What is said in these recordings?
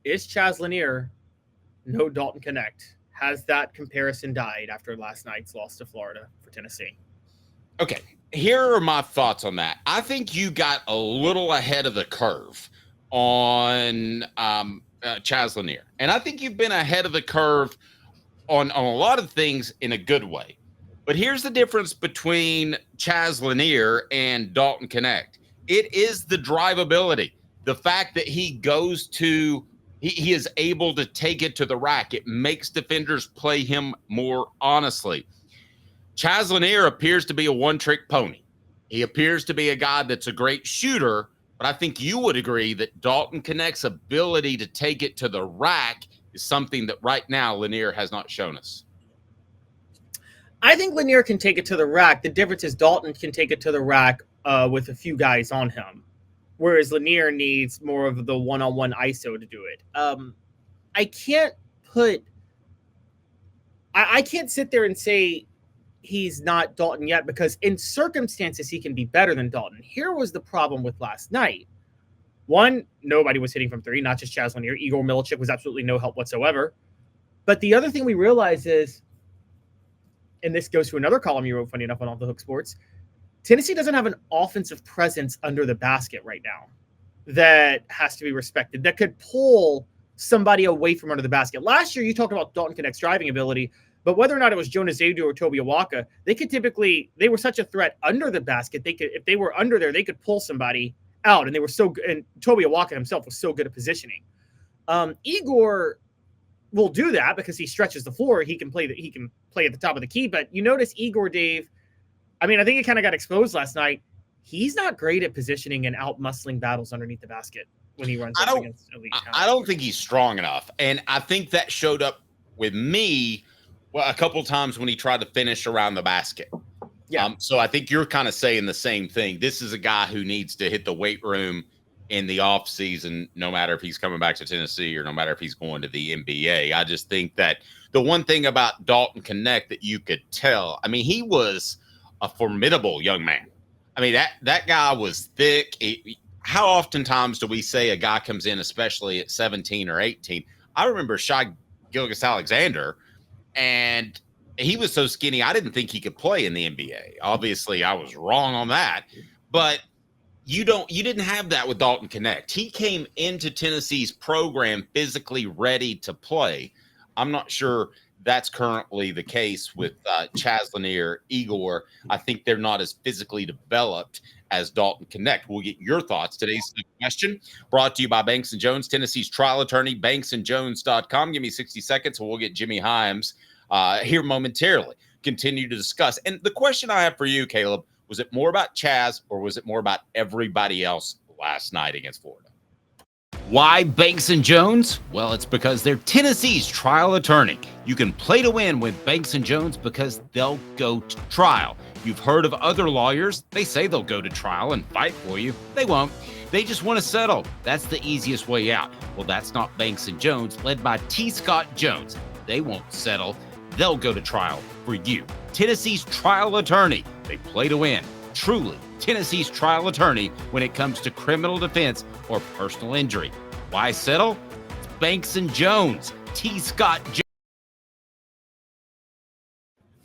Is Chaz Lanier no Dalton Knecht? Has that comparison died after last night's loss to Florida for Tennessee? Okay, here are my thoughts on that. I think you got a little ahead of the curve on Chaz Lanier. And I think you've been ahead of the curve on a lot of things in a good way. But here's the difference between Chaz Lanier and Dalton Knecht. It is the drivability. The fact that he is able to take it to the rack. It makes defenders play him more honestly. Chaz Lanier appears to be a one-trick pony. He appears to be a guy that's a great shooter, but I think you would agree that Dalton Knecht's ability to take it to the rack is something that right now Lanier has not shown us. I think Lanier can take it to the rack. The difference is Dalton can take it to the rack with a few guys on him, whereas Lanier needs more of the one-on-one ISO to do it. I can't sit there and say he's not Dalton yet, because in circumstances he can be better than Dalton. Here was the problem with last night. One, nobody was hitting from three, not just Chaz Lanier. Igor Milicic was absolutely no help whatsoever. But the other thing we realize is, and this goes to another column you wrote, funny enough, on Off the Hook Sports, Tennessee doesn't have an offensive presence under the basket right now that has to be respected, that could pull somebody away from under the basket. Last year, you talked about Dalton Knecht's driving ability, but whether or not it was Jonas Zadu or Toby Awaka, they were such a threat under the basket. If they were under there, they could pull somebody out, and they were so good. And Toby Awaka himself was so good at positioning. Igor will do that because he stretches the floor. He can play at the top of the key. But you notice Igor, Dave, I mean, I think it kind of got exposed last night. He's not great at positioning and out muscling battles underneath the basket when he runs up against elite talent. I don't think he's strong enough. And I think that showed up with me a couple times when he tried to finish around the basket. Yeah. So I think you're kind of saying the same thing. This is a guy who needs to hit the weight room in the offseason, no matter if he's coming back to Tennessee or no matter if he's going to the NBA. I just think that the one thing about Dalton Knecht that you could tell, I mean, he was a formidable young man. I mean, that guy was thick. How oftentimes do we say a guy comes in, especially at 17 or 18? I remember Shai Gilgeous-Alexander, and he was so skinny, I didn't think he could play in the NBA. Obviously, I was wrong on that. But you didn't have that with Dalton Knecht. He came into Tennessee's program physically ready to play. I'm not sure that's currently the case with Chaz Lanier, Igor. I think they're not as physically developed as Dalton Knecht. We'll get your thoughts. Today's question brought to you by Banks & Jones, Tennessee's trial attorney, banksandjones.com. Give me 60 seconds and we'll get Jimmy Himes here momentarily. Continue to discuss. And the question I have for you, Caleb, was it more about Chaz or was it more about everybody else last night against Florida? Why Banks & Jones? Well, it's because they're Tennessee's trial attorney. You can play to win with Banks & Jones because they'll go to trial. You've heard of other lawyers. They say they'll go to trial and fight for you. They won't. They just want to settle. That's the easiest way out. Well, that's not Banks & Jones, led by T. Scott Jones. They won't settle. They'll go to trial for you. Tennessee's trial attorney. They play to win. Truly, Tennessee's trial attorney when it comes to criminal defense or personal injury. Why settle? It's Banks & Jones. T. Scott Jones.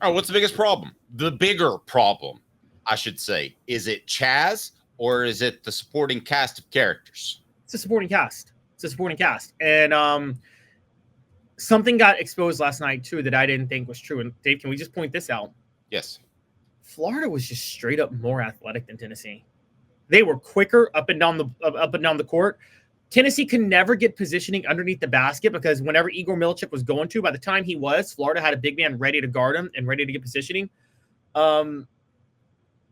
All right, what's the biggest problem? The bigger problem, I should say. Is it Chaz or is it the supporting cast of characters? It's a supporting cast. And something got exposed last night, too, that I didn't think was true. And, Dave, can we just point this out? Yes. Florida was just straight up more athletic than Tennessee. They were quicker up and down the court. Tennessee could never get positioning underneath the basket because whenever Igor Milicic was going to, by the time he was, Florida had a big man ready to guard him and ready to get positioning.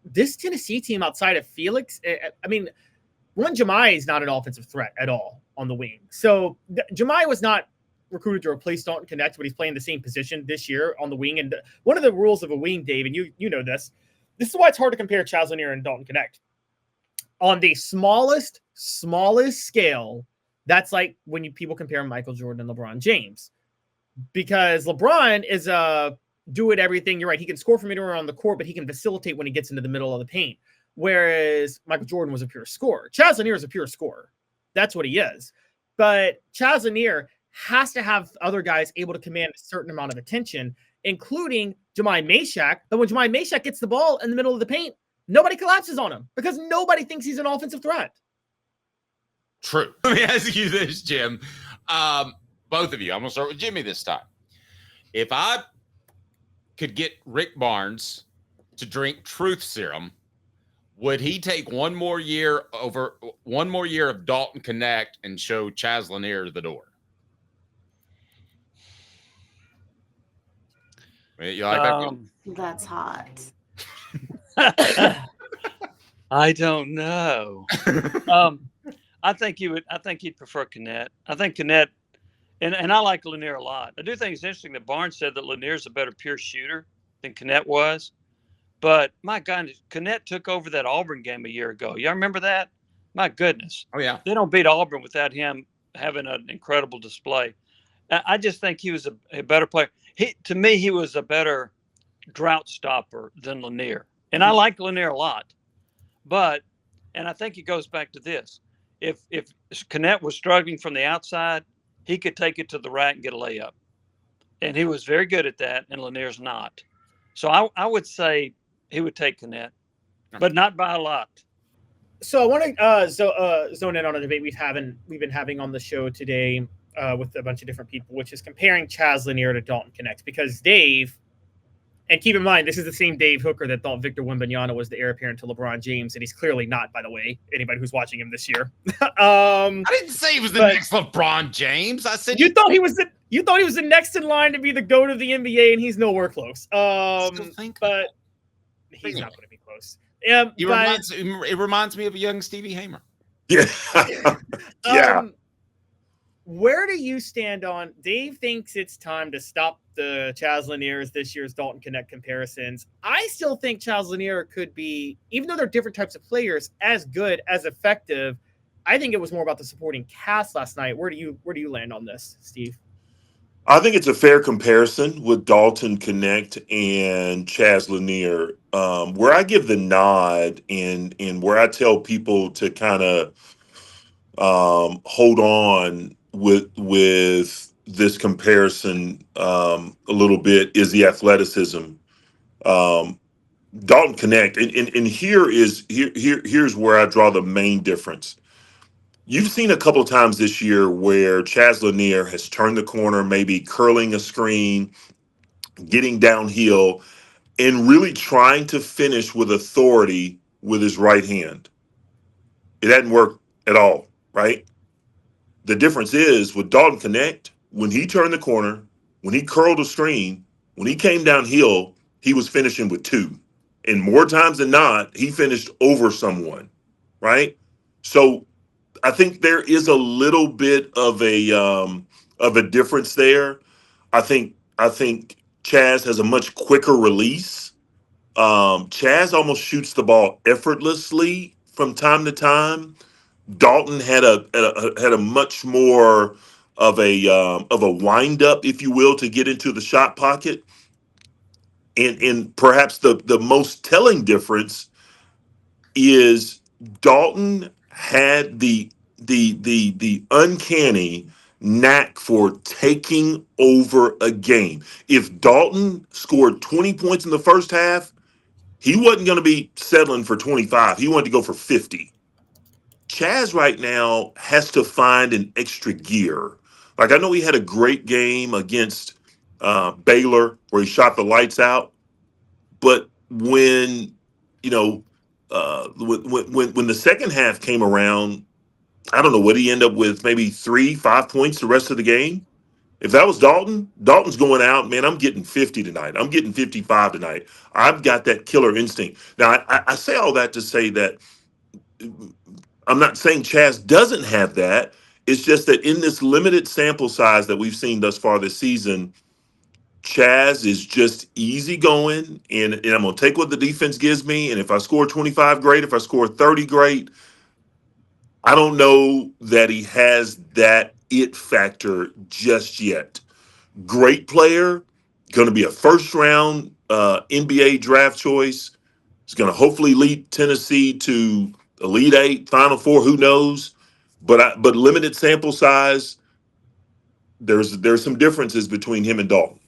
This Tennessee team outside of Felix, I mean, Jemai is not an offensive threat at all on the wing. So Jemai was not recruited to replace Dalton Knecht, but he's playing the same position this year on the wing. And one of the rules of a wing, Dave, and you know this is why it's hard to compare Chaz Lanier and Dalton Knecht. On the smallest scale, that's like when people compare Michael Jordan and LeBron James. Because LeBron is do it everything. You're right. He can score from anywhere on the court, but he can facilitate when he gets into the middle of the paint. Whereas Michael Jordan was a pure scorer. Chaz Lanier is a pure scorer. That's what he is. But Chaz Lanier has to have other guys able to command a certain amount of attention, including Jemai Mashak. But when Jemai Mashak gets the ball in the middle of the paint, nobody collapses on him because nobody thinks he's an offensive threat. True. Let me ask you this, Jim. Both of you. I'm going to start with Jimmy this time. If I could get Rick Barnes to drink truth serum, would he take one more year of Dalton Knecht and show Chaz Lanier the door? You like that? That's hot. I don't know. I think he'd prefer Knecht. I think Knecht, and I like Lanier a lot. I do think it's interesting that Barnes said that Lanier's a better pure shooter than Knecht was. But my God, Knecht took over that Auburn game a year ago. Y'all remember that? My goodness. Oh, yeah. They don't beat Auburn without him having an incredible display. I just think he was a better player. To me, he was a better drought stopper than Lanier. And I like Lanier a lot. And I think it goes back to this. If Knecht was struggling from the outside, he could take it to the rack and get a layup. And he was very good at that, and Lanier's not. So I would say he would take Knecht, but not by a lot. So I want to zone in on a debate we've been having on the show today with a bunch of different people, which is comparing Chaz Lanier to Dalton Knecht. Because Dave, and keep in mind, this is the same Dave Hooker that thought Victor Wembanyama was the heir apparent to LeBron James, and he's clearly not, by the way, anybody who's watching him this year. I didn't say he was the next LeBron James. I said you thought he was the next in line to be the GOAT of the NBA, and he's nowhere close. But he's not going to be close. It reminds me of a young Stevie Hamer. Yeah. Yeah. Where do you stand on? Dave thinks it's time to stop the Chaz Lanier's this year's Dalton Knecht comparisons. I still think Chaz Lanier could be, even though they're different types of players, as good, as effective. I think it was more about the supporting cast last night. Where do you land on this, Steve? I think it's a fair comparison with Dalton Knecht and Chaz Lanier. Where I give the nod and where I tell people to kind of hold on with this comparison a little bit is the athleticism. Dalton Knecht, and here's where I draw the main difference. You've seen a couple of times this year where Chaz Lanier has turned the corner, maybe curling a screen, getting downhill, and really trying to finish with authority with his right hand. It hadn't worked at all, right? The difference is with Dalton Knecht, when he turned the corner, when he curled a screen, when he came downhill, he was finishing with two. And more times than not, he finished over someone, right? So I think there is a little bit of a difference there. I think Chaz has a much quicker release. Chaz almost shoots the ball effortlessly from time to time. Dalton had a much more of a wind up, if you will, to get into the shot pocket. And perhaps the most telling difference is Dalton had the uncanny knack for taking over a game. If Dalton scored 20 points in the first half, he wasn't going to be settling for 25. He wanted to go for 50. Chaz right now has to find an extra gear. Like, I know he had a great game against Baylor where he shot the lights out, but when when the second half came around, I don't know what he ended up with, maybe 3-5 points the rest of the game. If that was Dalton's going out, man, I'm getting 50 tonight. I'm getting 55 tonight. I've got that killer instinct. Now, I say all that to say that I'm not saying Chaz doesn't have that. It's just that in this limited sample size that we've seen thus far this season, Chaz is just easy going, and I'm going to take what the defense gives me. And if I score 25, great. If I score 30, great. I don't know that he has that it factor just yet. Great player, going to be a first-round NBA draft choice. He's going to hopefully lead Tennessee to Elite Eight, Final Four, who knows. but limited sample size. There's some differences between him and Dalton.